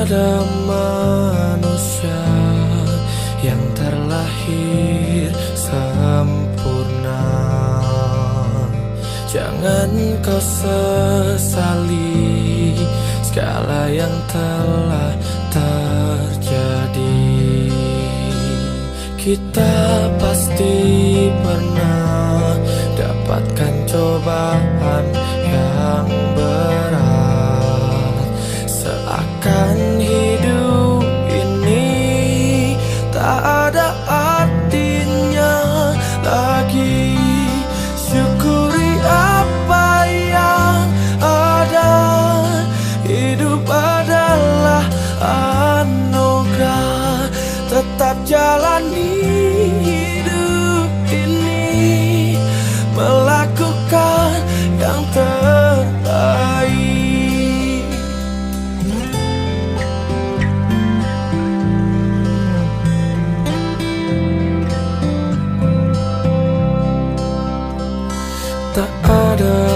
ada manusia yang terlahir sempurna. Jangan kau sesali segala yang telah terjadi. Kita pasti pernah dapatkan cobaan yang berat. Seakan hidup ini tak ada artinya lagi. Syukuri apa yang ada. Hidup adalah anugerah. Tetap jalani hidup ini, melakukan yang terbaik. Tak ada